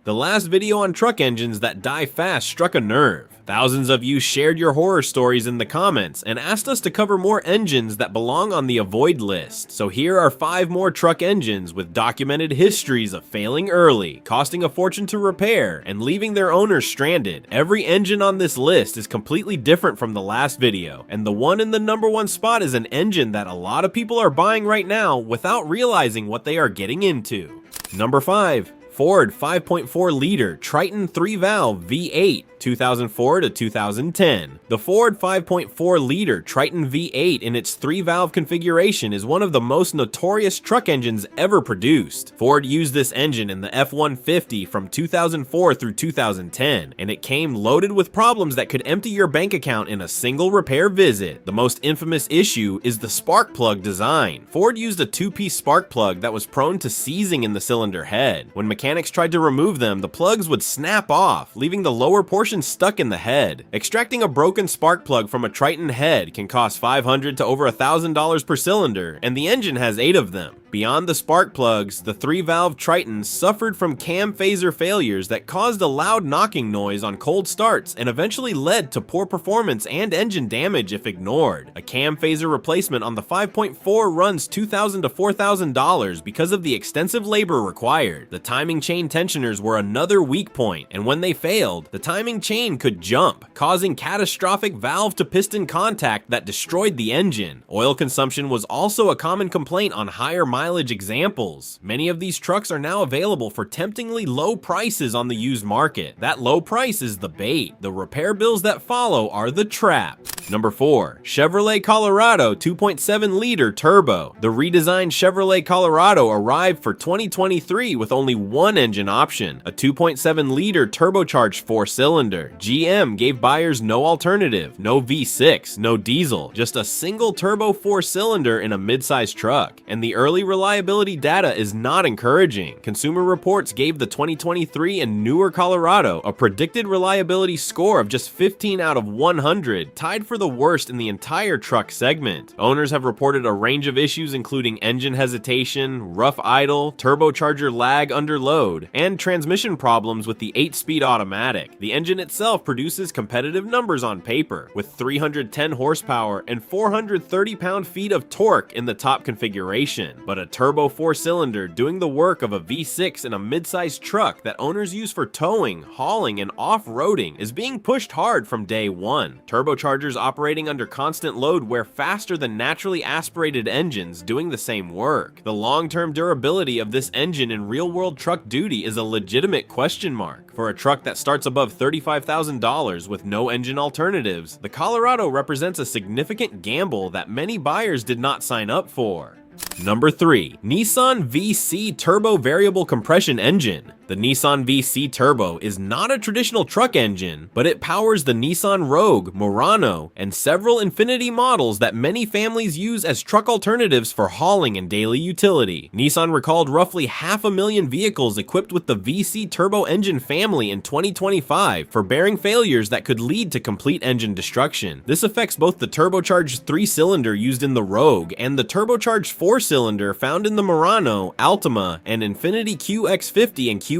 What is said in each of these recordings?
The last video on truck engines that die fast struck a nerve. Thousands of you shared your horror stories in the comments and asked us to cover more engines that belong on the avoid list. So here are 5 more truck engines with documented histories of failing early, costing a fortune to repair, and leaving their owners stranded. Every engine on this list is completely different from the last video, and the one in the number 1 spot is an engine that a lot of people are buying right now without realizing what they are getting into. Number 5. Ford 5.4-liter Triton 3-valve V8, 2004 to 2010. The Ford 5.4-liter Triton V8 in its 3-valve configuration is one of the most notorious truck engines ever produced. Ford used this engine in the F-150 from 2004 through 2010, and it came loaded with problems that could empty your bank account in a single repair visit. The most infamous issue is the spark plug design. Ford used a 2-piece spark plug that was prone to seizing in the cylinder head. When mechanics tried to remove them, the plugs would snap off, leaving the lower portion stuck in the head. Extracting a broken spark plug from a Triton head can cost $500 to over $1,000 per cylinder, and the engine has 8 of them. Beyond the spark plugs, the 3-valve Triton suffered from cam phaser failures that caused a loud knocking noise on cold starts and eventually led to poor performance and engine damage if ignored. A cam phaser replacement on the 5.4 runs $2,000 to $4,000 because of the extensive labor required. The timing chain tensioners were another weak point, and when they failed, the timing chain could jump, causing catastrophic valve to piston contact that destroyed the engine. Oil consumption was also a common complaint on higher mileage examples. Many of these trucks are now available for temptingly low prices on the used market. That low price is the bait. The repair bills that follow are the trap. Number 4. Chevrolet Colorado 2.7-liter Turbo. The redesigned Chevrolet Colorado arrived for 2023 with only one engine option, a 2.7-liter turbocharged 4-cylinder. GM gave buyers no alternative, no V6, no diesel, just a single turbo 4-cylinder in a midsize truck. And the early reliability data is not encouraging. Consumer Reports gave the 2023 and newer Colorado a predicted reliability score of just 15 out of 100, tied for the worst in the entire truck segment. Owners have reported a range of issues including engine hesitation, rough idle, turbocharger lag under load, and transmission problems with the 8-speed automatic. The engine itself produces competitive numbers on paper, with 310 horsepower and 430 pound-feet of torque in the top configuration. But a turbo 4-cylinder doing the work of a V6 in a mid-sized truck that owners use for towing, hauling, and off-roading is being pushed hard from day one. Turbochargers operating under constant load wear faster than naturally aspirated engines doing the same work. The long-term durability of this engine in real-world truck duty is a legitimate question mark. For a truck that starts above $35,000 with no engine alternatives, the Colorado represents a significant gamble that many buyers did not sign up for. Number 3. Nissan VC-Turbo variable compression engine. The Nissan VC-Turbo is not a traditional truck engine, but it powers the Nissan Rogue, Murano, and several Infiniti models that many families use as truck alternatives for hauling and daily utility. Nissan recalled roughly 500,000 vehicles equipped with the VC-Turbo engine family in 2025 for bearing failures that could lead to complete engine destruction. This affects both the turbocharged 3-cylinder used in the Rogue and the turbocharged 4-cylinder found in the Murano, Altima, and Infiniti QX50 and QX60.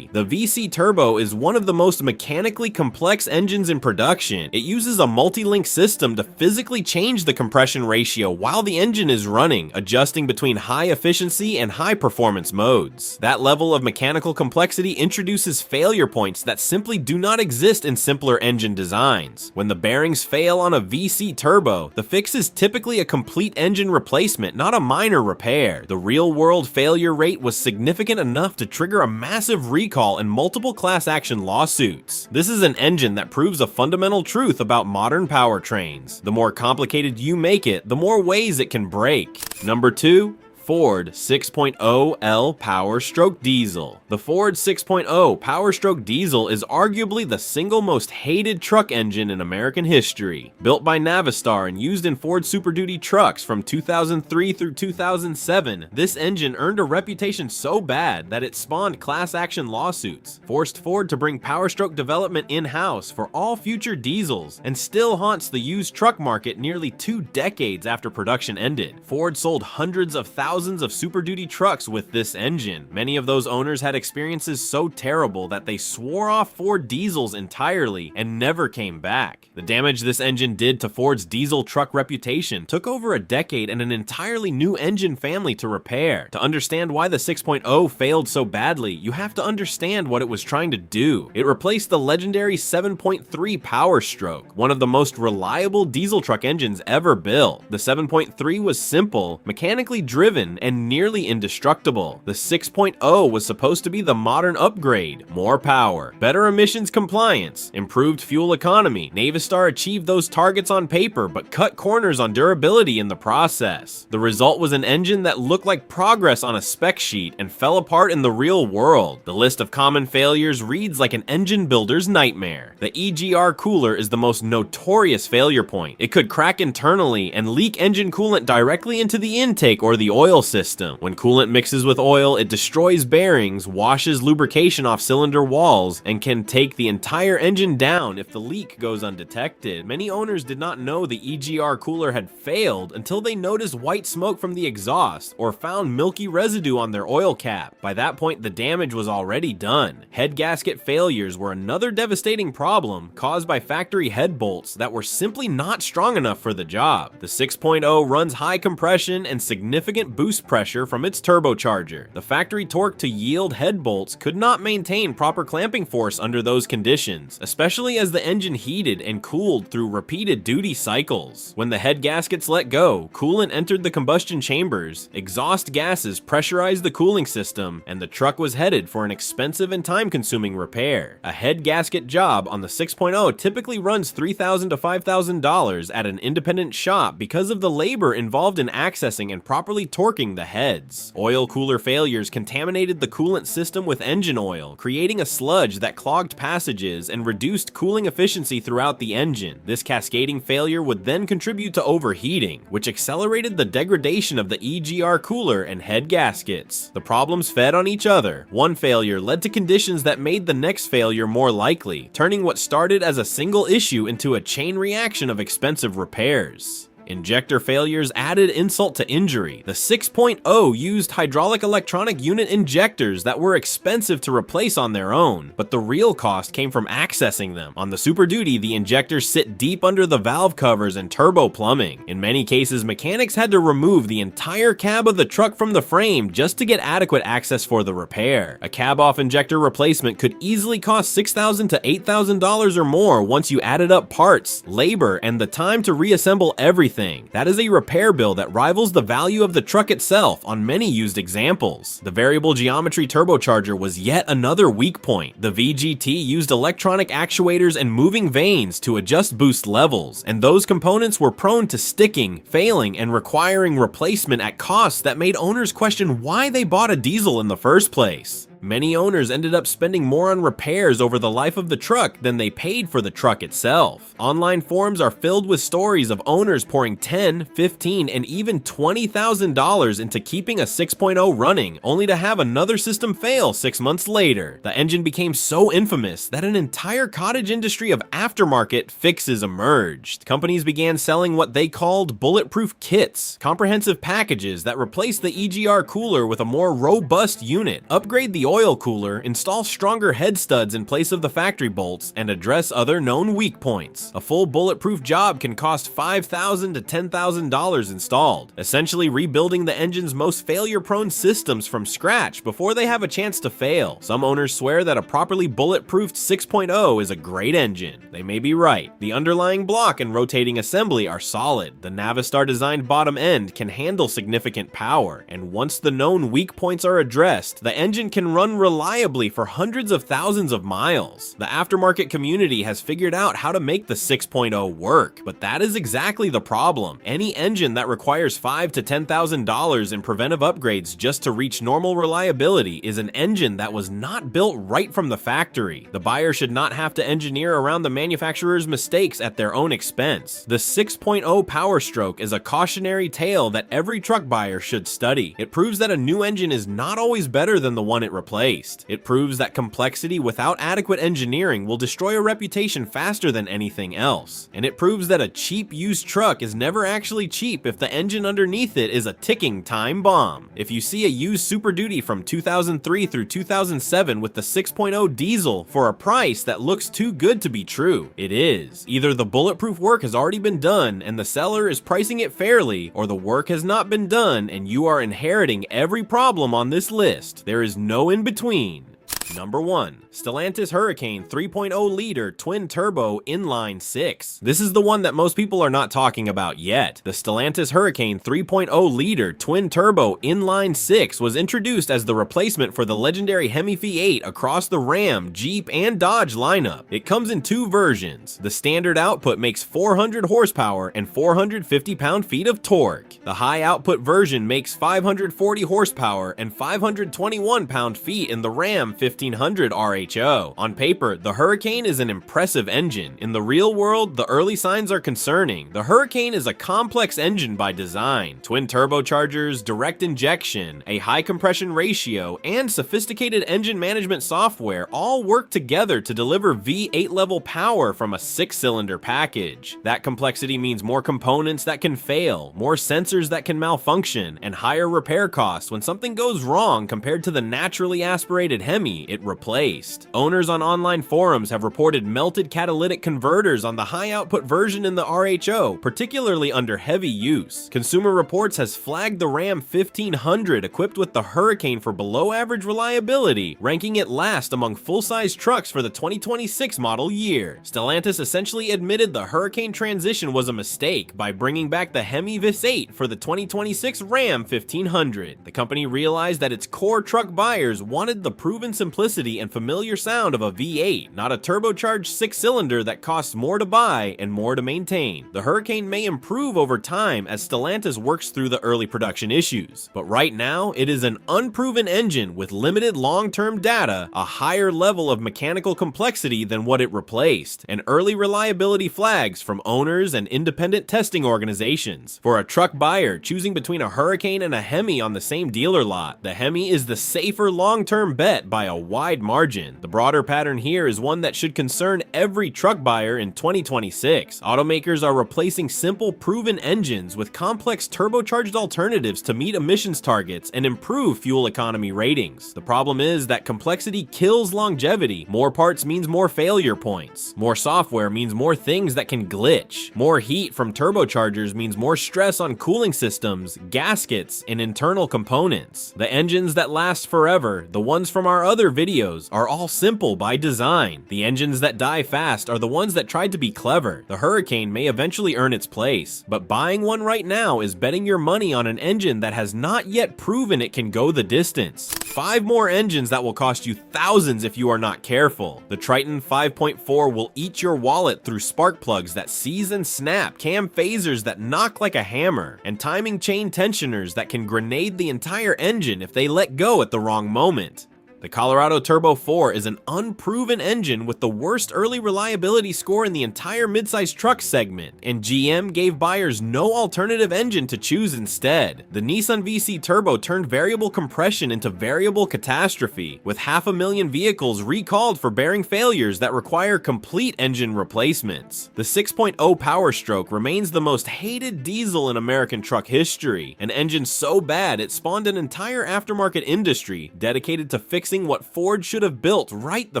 The VC-Turbo is one of the most mechanically complex engines in production. It uses a multi-link system to physically change the compression ratio while the engine is running, adjusting between high efficiency and high performance modes. That level of mechanical complexity introduces failure points that simply do not exist in simpler engine designs. When the bearings fail on a VC-Turbo, the fix is typically a complete engine replacement, not a minor repair. The real-world failure rate was significant enough to trigger a massive recall and multiple class action lawsuits. This is an engine that proves a fundamental truth about modern powertrains. The more complicated you make it, the more ways it can break. Number 2. Ford 6.0L Power Stroke Diesel. The Ford 6.0 Power Stroke Diesel is arguably the single most hated truck engine in American history. Built by Navistar and used in Ford Super Duty trucks from 2003 through 2007, this engine earned a reputation so bad that it spawned class action lawsuits, forced Ford to bring Power Stroke development in-house for all future diesels, and still haunts the used truck market nearly 2 decades after production ended. Ford sold hundreds of thousands thousands of Super Duty trucks with this engine. Many of those owners had experiences so terrible that they swore off Ford diesels entirely and never came back. The damage this engine did to Ford's diesel truck reputation took over a decade and an entirely new engine family to repair. To understand why the 6.0 failed so badly, you have to understand what it was trying to do. It replaced the legendary 7.3 Power Stroke, one of the most reliable diesel truck engines ever built. The 7.3 was simple, mechanically driven, and nearly indestructible. The 6.0 was supposed to be the modern upgrade: more power, better emissions compliance, improved fuel economy. Navistar achieved those targets on paper, but cut corners on durability in the process. The result was an engine that looked like progress on a spec sheet and fell apart in the real world. The list of common failures reads like an engine builder's nightmare. The EGR cooler is the most notorious failure point. It could crack internally and leak engine coolant directly into the intake or the oil system. When coolant mixes with oil, it destroys bearings, washes lubrication off cylinder walls, and can take the entire engine down if the leak goes undetected. Many owners did not know the EGR cooler had failed until they noticed white smoke from the exhaust or found milky residue on their oil cap. By that point, the damage was already done. Head gasket failures were another devastating problem caused by factory head bolts that were simply not strong enough for the job. The 6.0 runs high compression and significant boost pressure from its turbocharger. The factory torque to yield head bolts could not maintain proper clamping force under those conditions, especially as the engine heated and cooled through repeated duty cycles. When the head gaskets let go, coolant entered the combustion chambers, exhaust gases pressurized the cooling system, and the truck was headed for an expensive and time-consuming repair. A head gasket job on the 6.0 typically runs $3,000 to $5,000 at an independent shop because of the labor involved in accessing and properly torquing the heads. Oil cooler failures contaminated the coolant system with engine oil, creating a sludge that clogged passages and reduced cooling efficiency throughout the engine. This cascading failure would then contribute to overheating, which accelerated the degradation of the EGR cooler and head gaskets. The problems fed on each other. One failure led to conditions that made the next failure more likely, turning what started as a single issue into a chain reaction of expensive repairs. Injector failures added insult to injury. The 6.0 used hydraulic electronic unit injectors that were expensive to replace on their own, but the real cost came from accessing them. On the Super Duty, the injectors sit deep under the valve covers and turbo plumbing. In many cases, mechanics had to remove the entire cab of the truck from the frame just to get adequate access for the repair. A cab-off injector replacement could easily cost $6,000 to $8,000 or more once you added up parts, labor, and the time to reassemble everything. That is a repair bill that rivals the value of the truck itself on many used examples. The variable geometry turbocharger was yet another weak point. The VGT used electronic actuators and moving vanes to adjust boost levels, and those components were prone to sticking, failing, and requiring replacement at costs that made owners question why they bought a diesel in the first place. Many owners ended up spending more on repairs over the life of the truck than they paid for the truck itself. Online forums are filled with stories of owners pouring $10,000, $15,000, and even $20,000 into keeping a 6.0 running, only to have another system fail 6 months later. The engine became so infamous that an entire cottage industry of aftermarket fixes emerged. Companies began selling what they called bulletproof kits, comprehensive packages that replaced the EGR cooler with a more robust unit, upgrade the oil cooler, install stronger head studs in place of the factory bolts, and address other known weak points. A full bulletproof job can cost $5,000 to $10,000 installed, essentially rebuilding the engine's most failure-prone systems from scratch before they have a chance to fail. Some owners swear that a properly bulletproofed 6.0 is a great engine. They may be right. The underlying block and rotating assembly are solid. The Navistar-designed bottom end can handle significant power, and once the known weak points are addressed, the engine can run reliably for hundreds of thousands of miles. The aftermarket community has figured out how to make the 6.0 work, but that is exactly the problem. Any engine that requires $5,000 to $10,000 in preventive upgrades just to reach normal reliability is an engine that was not built right from the factory. The buyer should not have to engineer around the manufacturer's mistakes at their own expense. The 6.0 Power Stroke is a cautionary tale that every truck buyer should study. It proves that a new engine is not always better than the one it replaces. replaced. It proves that complexity without adequate engineering will destroy a reputation faster than anything else. And it proves that a cheap used truck is never actually cheap if the engine underneath it is a ticking time bomb. If you see a used Super Duty from 2003 through 2007 with the 6.0 diesel for a price that looks too good to be true, it is. Either the bulletproof work has already been done and the seller is pricing it fairly, or the work has not been done and you are inheriting every problem on this list. There is no in between. Number 1. Stellantis Hurricane 3.0-liter twin-turbo inline-six. This is the one that most people are not talking about yet. The Stellantis Hurricane 3.0-liter twin-turbo inline-six was introduced as the replacement for the legendary Hemi V8 across the Ram, Jeep, and Dodge lineup. It comes in 2 versions. The standard output makes 400 horsepower and 450 pound-feet of torque. The high-output version makes 540 horsepower and 521 pound-feet in the Ram 1500 RHO. On paper, the Hurricane is an impressive engine. In the real world, the early signs are concerning. The Hurricane is a complex engine by design. Twin turbochargers, direct injection, a high compression ratio, and sophisticated engine management software all work together to deliver V8 level power from a 6-cylinder package. That complexity means more components that can fail, more sensors that can malfunction, and higher repair costs when something goes wrong compared to the naturally aspirated Hemi it replaced. Owners on online forums have reported melted catalytic converters on the high-output version in the RHO, particularly under heavy use. Consumer Reports has flagged the Ram 1500 equipped with the Hurricane for below-average reliability, ranking it last among full-size trucks for the 2026 model year. Stellantis essentially admitted the Hurricane transition was a mistake by bringing back the Hemi V8 for the 2026 Ram 1500. The company realized that its core truck buyers wanted the proven simplicity and familiar sound of a V8, not a turbocharged 6-cylinder that costs more to buy and more to maintain. The Hurricane may improve over time as Stellantis works through the early production issues, but right now it is an unproven engine with limited long-term data, a higher level of mechanical complexity than what it replaced, and early reliability flags from owners and independent testing organizations. For a truck buyer choosing between a Hurricane and a Hemi on the same dealer lot, the Hemi is the safer long-term bet by a wide margin. The broader pattern here is one that should concern every truck buyer in 2026. Automakers are replacing simple, proven engines with complex turbocharged alternatives to meet emissions targets and improve fuel economy ratings. The problem is that complexity kills longevity. More parts means more failure points. More software means more things that can glitch. More heat from turbochargers means more stress on cooling systems, gaskets, and internal components. The engines that last forever, the ones from our other videos, are all simple by design. The engines that die fast are the ones that tried to be clever. The Hurricane may eventually earn its place, but buying one right now is betting your money on an engine that has not yet proven it can go the distance. 5 more engines that will cost you thousands if you are not careful. The Triton 5.4 will eat your wallet through spark plugs that seize and snap, cam phasers that knock like a hammer, and timing chain tensioners that can grenade the entire engine if they let go at the wrong moment. The Colorado Turbo 4 is an unproven engine with the worst early reliability score in the entire midsize truck segment, and GM gave buyers no alternative engine to choose instead. The Nissan VC-Turbo turned variable compression into variable catastrophe, with 500,000 vehicles recalled for bearing failures that require complete engine replacements. The 6.0 Power Stroke remains the most hated diesel in American truck history, an engine so bad it spawned an entire aftermarket industry dedicated to fixing what Ford should have built right the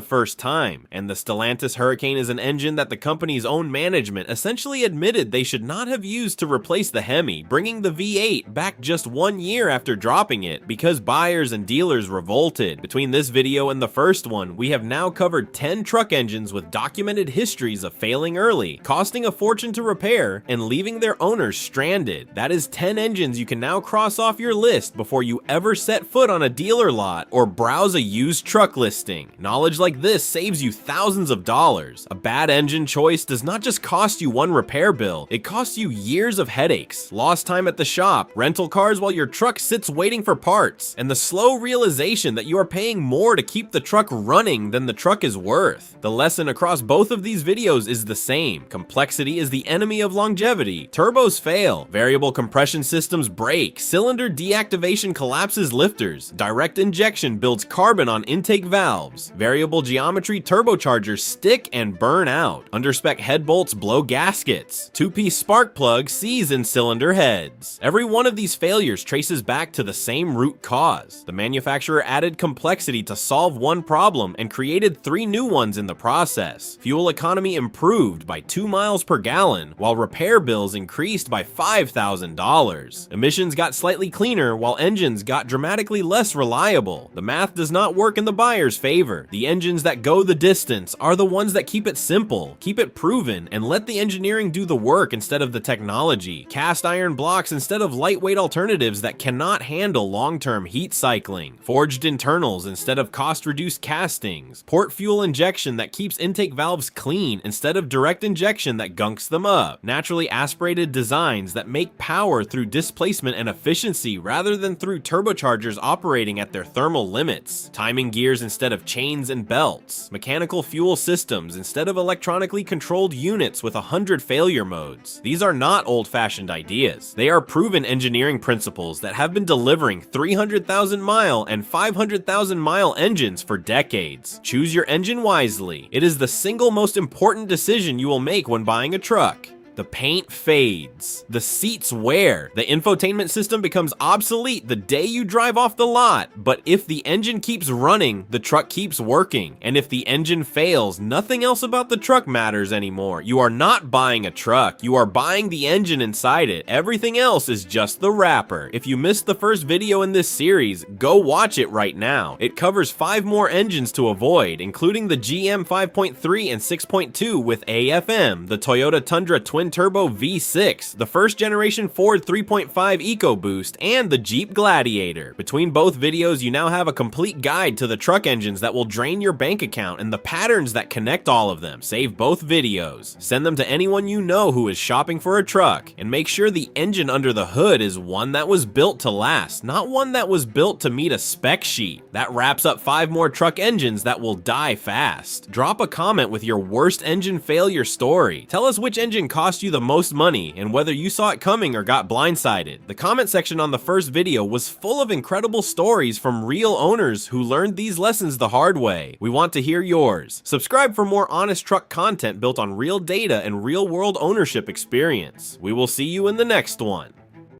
first time. And the Stellantis Hurricane is an engine that the company's own management essentially admitted they should not have used to replace the Hemi, bringing the V8 back just 1 year after dropping it because buyers and dealers revolted. Between this video and the first one, we have now covered 10 truck engines with documented histories of failing early, costing a fortune to repair, and leaving their owners stranded. That is 10 engines you can now cross off your list before you ever set foot on a dealer lot or browse a used truck listing. Knowledge like this saves you thousands of dollars. A bad engine choice does not just cost you one repair bill, it costs you years of headaches, lost time at the shop, rental cars while your truck sits waiting for parts, and the slow realization that you are paying more to keep the truck running than the truck is worth. The lesson across both of these videos is the same. Complexity is the enemy of longevity. Turbos fail, variable compression systems break, cylinder deactivation collapses lifters, direct injection builds car carbon on intake valves. Variable geometry turbochargers stick and burn out. Underspec head bolts blow gaskets. Two-piece spark plug seize in cylinder heads. Every one of these failures traces back to the same root cause. The manufacturer added complexity to solve one problem and created 3 new ones in the process. Fuel economy improved by 2 miles per gallon, while repair bills increased by $5,000. Emissions got slightly cleaner, while engines got dramatically less reliable. The math does not work in the buyer's favor. The engines that go the distance are the ones that keep it simple, keep it proven, and let the engineering do the work instead of the technology. Cast iron blocks instead of lightweight alternatives that cannot handle long-term heat cycling. Forged internals instead of cost-reduced castings. Port fuel injection that keeps intake valves clean instead of direct injection that gunks them up. Naturally aspirated designs that make power through displacement and efficiency rather than through turbochargers operating at their thermal limits. Timing gears instead of chains and belts. Mechanical fuel systems instead of electronically controlled units with 100 failure modes. These are not old-fashioned ideas. They are proven engineering principles that have been delivering 300,000-mile and 500,000-mile engines for decades. Choose your engine wisely. It is the single most important decision you will make when buying a truck. The paint fades. The seats wear. The infotainment system becomes obsolete the day you drive off the lot. But if the engine keeps running, the truck keeps working. And if the engine fails, nothing else about the truck matters anymore. You are not buying a truck. You are buying the engine inside it. Everything else is just the wrapper. If you missed the first video in this series, go watch it right now. It covers 5 more engines to avoid, including the GM 5.3 and 6.2 with AFM, the Toyota Tundra Twin Turbo V6, the first generation Ford 3.5 EcoBoost, and the Jeep Gladiator. Between both videos, you now have a complete guide to the truck engines that will drain your bank account and the patterns that connect all of them. Save both videos. Send them to anyone you know who is shopping for a truck, and make sure the engine under the hood is one that was built to last, not one that was built to meet a spec sheet. That wraps up 5 more truck engines that will die fast. Drop a comment with your worst engine failure story. Tell us which engine cost you the most money and whether you saw it coming or got blindsided. The comment section on the first video was full of incredible stories from real owners who learned these lessons the hard way. We want to hear yours. Subscribe for more honest truck content built on real data and real world ownership experience. We will see you in the next one.